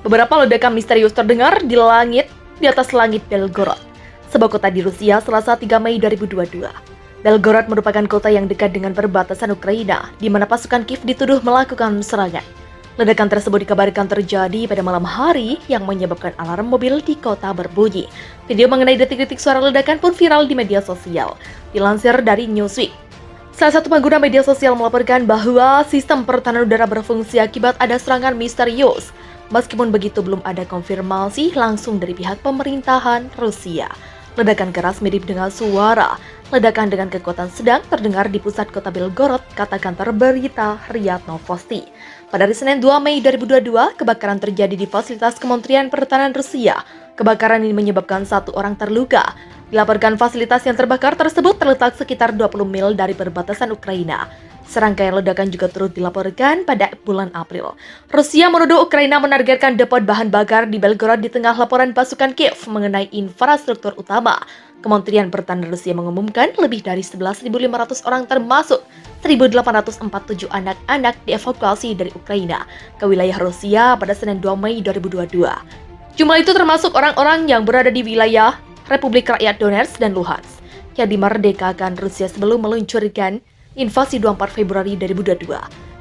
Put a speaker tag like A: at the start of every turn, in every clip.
A: Beberapa ledakan misterius terdengar di atas langit Belgorod, sebuah kota di Rusia, Selasa 3 Mei 2022. Belgorod merupakan kota yang dekat dengan perbatasan Ukraina, di mana pasukan Kiev dituduh melakukan serangan. Ledakan tersebut dikabarkan terjadi pada malam hari yang menyebabkan alarm mobil di kota berbunyi. Video mengenai detik-detik suara ledakan pun viral di media sosial. Dilansir dari Newsweek, salah satu pengguna media sosial melaporkan bahwa sistem pertahanan udara berfungsi akibat ada serangan misterius. Meskipun begitu, belum ada konfirmasi langsung dari pihak pemerintahan Rusia. Ledakan keras mirip dengan suara ledakan dengan kekuatan sedang terdengar di pusat kota Belgorod, kata kantor berita RIA Novosti. Pada hari Senin 2 Mei 2022, kebakaran terjadi di fasilitas Kementerian Pertahanan Rusia. Kebakaran ini menyebabkan 1 orang terluka. Dilaporkan fasilitas yang terbakar tersebut terletak sekitar 20 mil dari perbatasan Ukraina. Serangkaian ledakan juga turut dilaporkan pada bulan April. Rusia menuduh Ukraina menargetkan depot bahan bakar di Belgorod di tengah laporan pasukan Kiev mengenai infrastruktur utama. Kementerian Pertahanan Rusia mengumumkan lebih dari 11.500 orang termasuk 1.847 anak-anak dievakuasi dari Ukraina ke wilayah Rusia pada Senin 2 Mei 2022. Jumlah itu termasuk orang-orang yang berada di wilayah Republik Rakyat Donetsk dan Luhansk yang dimerdekakan Rusia sebelum meluncurkan invasi 24 Februari 2022.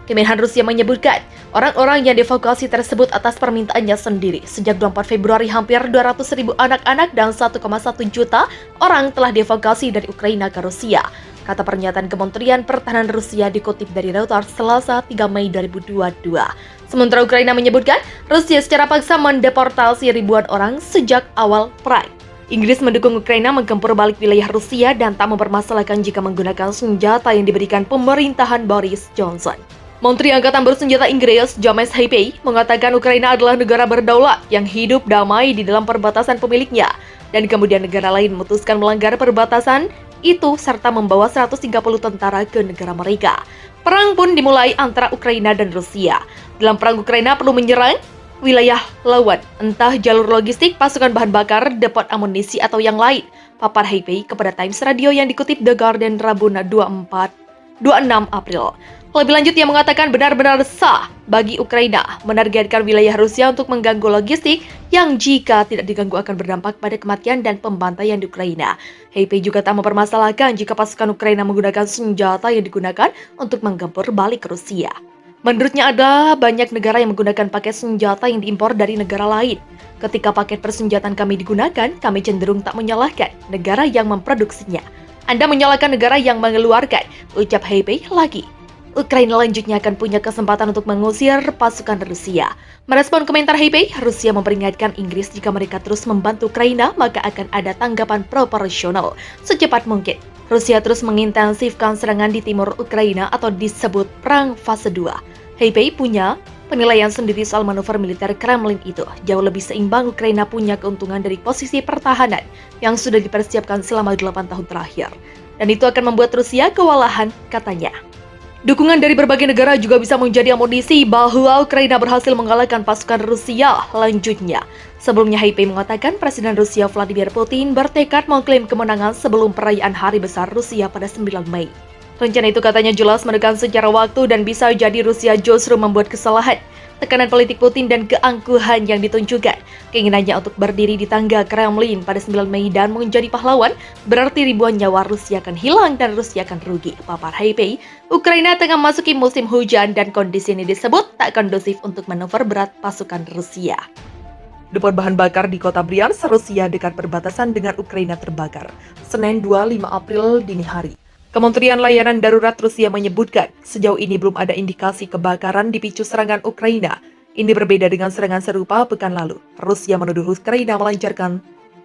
A: Kemenhan Rusia menyebutkan orang-orang yang dievakuasi tersebut atas permintaannya sendiri. Sejak 24 Februari, hampir 200.000 anak-anak dan 1,1 juta orang telah dievakuasi dari Ukraina ke Rusia, kata pernyataan Kementerian Pertahanan Rusia dikutip dari Reuters Selasa 3 Mei 2022. Sementara Ukraina menyebutkan Rusia secara paksa mendeportasi ribuan orang sejak awal perang. Inggris mendukung Ukraina menggempur balik wilayah Rusia dan tak mempermasalahkan jika menggunakan senjata yang diberikan pemerintahan Boris Johnson. Menteri Angkatan Bersenjata Inggris, James Heipey, mengatakan Ukraina adalah negara berdaulat yang hidup damai di dalam perbatasan pemiliknya, dan kemudian negara lain memutuskan melanggar perbatasan itu serta membawa 130 tentara ke negara mereka. Perang pun dimulai antara Ukraina dan Rusia. Dalam perang, Ukraina perlu menyerang wilayah lawan, entah jalur logistik, pasukan bahan bakar, depot amunisi, atau yang lain, papar Heipey kepada Times Radio yang dikutip The Guardian Rabu 26 April. Lebih lanjut, ia mengatakan benar-benar sah bagi Ukraina menargetkan wilayah Rusia untuk mengganggu logistik yang jika tidak diganggu akan berdampak pada kematian dan pembantaian di Ukraina. Heipey juga tak mempermasalahkan jika pasukan Ukraina menggunakan senjata yang digunakan untuk menggempur balik Rusia. Menurutnya ada banyak negara yang menggunakan paket senjata yang diimpor dari negara lain. Ketika paket persenjataan kami digunakan, kami cenderung tak menyalahkan negara yang memproduksinya. Anda menyalahkan negara yang mengeluarkan, ucap Heipey lagi. Ukraina lanjutnya akan punya kesempatan untuk mengusir pasukan Rusia. Merespon komentar Heipey, Rusia memperingatkan Inggris jika mereka terus membantu Ukraina, maka akan ada tanggapan proporsional secepat mungkin. Rusia terus mengintensifkan serangan di timur Ukraina atau disebut Perang Fase 2. Heipey punya penilaian sendiri soal manuver militer Kremlin itu. Jauh lebih seimbang, Ukraina punya keuntungan dari posisi pertahanan yang sudah dipersiapkan selama 8 tahun terakhir. Dan itu akan membuat Rusia kewalahan, katanya. Dukungan dari berbagai negara juga bisa menjadi amunisi bahwa Ukraina berhasil mengalahkan pasukan Rusia. Lanjutnya, sebelumnya Heipey mengatakan Presiden Rusia Vladimir Putin bertekad mengklaim kemenangan sebelum perayaan Hari Besar Rusia pada 9 Mei. Rencana itu katanya jelas menekan secara waktu dan bisa jadi Rusia justru membuat kesalahan. Tekanan politik Putin dan keangkuhan yang ditunjukkan, keinginannya untuk berdiri di tangga Kremlin pada 9 Mei dan menjadi pahlawan, berarti ribuan nyawa Rusia akan hilang dan Rusia akan rugi. Papar Heipey, Ukraina tengah memasuki musim hujan dan kondisi ini disebut tak kondusif untuk manuver berat pasukan Rusia. Depot bahan bakar di kota Bryansk, Rusia dekat perbatasan dengan Ukraina terbakar. Senin 25 April dini hari. Kementerian Layanan Darurat Rusia menyebutkan, sejauh ini belum ada indikasi kebakaran dipicu serangan Ukraina. Ini berbeda dengan serangan serupa pekan lalu. Rusia menuduh Ukraina melancarkan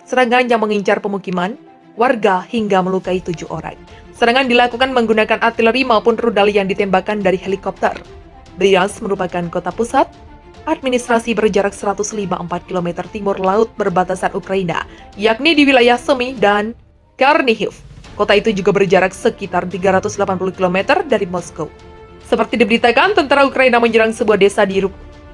A: serangan yang mengincar pemukiman warga hingga melukai 7 orang. Serangan dilakukan menggunakan artileri maupun rudal yang ditembakkan dari helikopter. Bryansk merupakan kota pusat administrasi berjarak 154 km timur laut berbatasan Ukraina, yakni di wilayah Sumy dan Chernihiv. Kota itu juga berjarak sekitar 380 km dari Moskow. Seperti diberitakan, tentara Ukraina menyerang sebuah desa di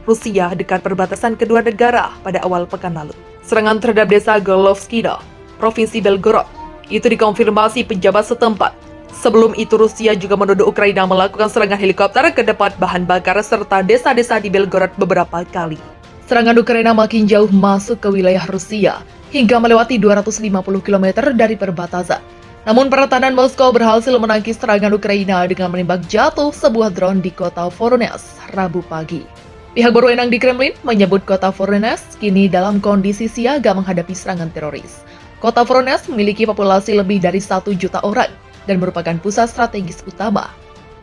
A: Rusia dekat perbatasan kedua negara pada awal pekan lalu. Serangan terhadap desa Golovskina, Provinsi Belgorod, itu dikonfirmasi pejabat setempat. Sebelum itu, Rusia juga menuduh Ukraina melakukan serangan helikopter ke depot bahan bakar serta desa-desa di Belgorod beberapa kali. Serangan Ukraina makin jauh masuk ke wilayah Rusia, hingga melewati 250 km dari perbatasan. Namun pertahanan Moskow berhasil menangkis serangan Ukraina dengan menembak jatuh sebuah drone di kota Voronezh, Rabu pagi. Pihak berwenang di Kremlin menyebut kota Voronezh kini dalam kondisi siaga menghadapi serangan teroris. Kota Voronezh memiliki populasi lebih dari 1 juta orang dan merupakan pusat strategis utama.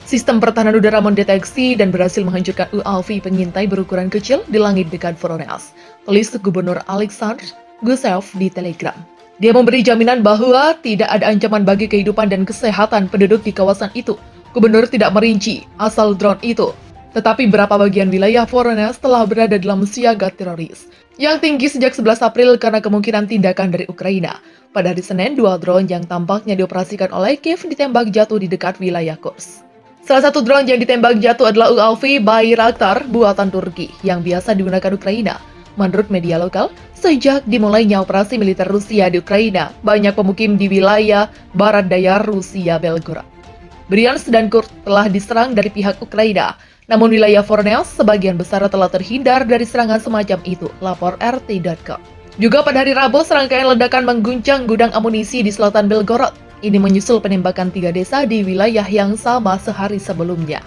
A: Sistem pertahanan udara mendeteksi dan berhasil menghancurkan UAV pengintai berukuran kecil di langit dekat Voronezh, tulis Gubernur Alexander Gusev di Telegram. Dia memberi jaminan bahwa tidak ada ancaman bagi kehidupan dan kesehatan penduduk di kawasan itu. Gubernur tidak merinci asal drone itu, tetapi berapa bagian wilayah Voronezh telah berada dalam siaga teroris yang tinggi sejak 11 April karena kemungkinan tindakan dari Ukraina. Pada hari Senin, 2 drone yang tampaknya dioperasikan oleh Kiev ditembak jatuh di dekat wilayah Kursk. Salah satu drone yang ditembak jatuh adalah UAV Bayraktar buatan Turki yang biasa digunakan Ukraina. Menurut media lokal, sejak dimulainya operasi militer Rusia di Ukraina, banyak pemukim di wilayah barat daya Rusia Belgorod, Bryansk dan Kursk telah diserang dari pihak Ukraina. Namun wilayah Voronezh sebagian besar telah terhindar dari serangan semacam itu, lapor RT.com. Juga pada hari Rabu, serangkaian ledakan mengguncang gudang amunisi di selatan Belgorod. Ini menyusul penembakan 3 desa di wilayah yang sama sehari sebelumnya.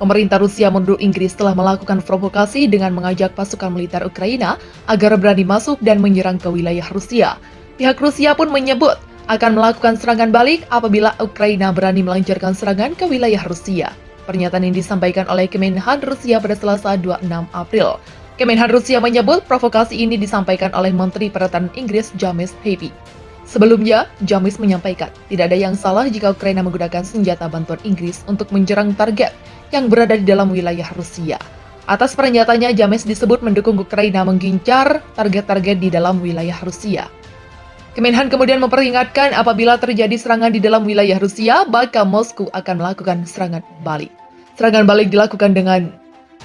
A: Pemerintah Rusia menuduh Inggris telah melakukan provokasi dengan mengajak pasukan militer Ukraina agar berani masuk dan menyerang ke wilayah Rusia. Pihak Rusia pun menyebut akan melakukan serangan balik apabila Ukraina berani melancarkan serangan ke wilayah Rusia. Pernyataan ini disampaikan oleh Kemenhan Rusia pada Selasa 26 April. Kemenhan Rusia menyebut provokasi ini disampaikan oleh Menteri Pertahanan Inggris James Heavy. Sebelumnya, James menyampaikan tidak ada yang salah jika Ukraina menggunakan senjata bantuan Inggris untuk menyerang target yang berada di dalam wilayah Rusia. Atas pernyataannya, James disebut mendukung Ukraina mengincar target-target di dalam wilayah Rusia. Kemenhan kemudian memperingatkan apabila terjadi serangan di dalam wilayah Rusia, maka Moskow akan melakukan serangan balik. Serangan balik dilakukan dengan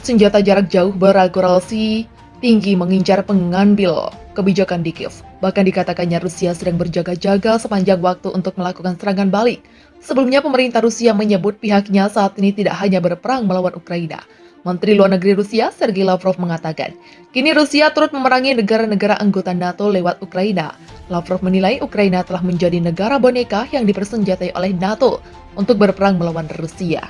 A: senjata jarak jauh berakurasi tinggi mengincar pengambil kebijakan di Kiev. Bahkan dikatakannya Rusia sedang berjaga-jaga sepanjang waktu untuk melakukan serangan balik. Sebelumnya pemerintah Rusia menyebut pihaknya saat ini tidak hanya berperang melawan Ukraina. Menteri Luar Negeri Rusia, Sergei Lavrov mengatakan, kini Rusia turut memerangi negara-negara anggota NATO lewat Ukraina. Lavrov menilai Ukraina telah menjadi negara boneka yang dipersenjatai oleh NATO untuk berperang melawan Rusia.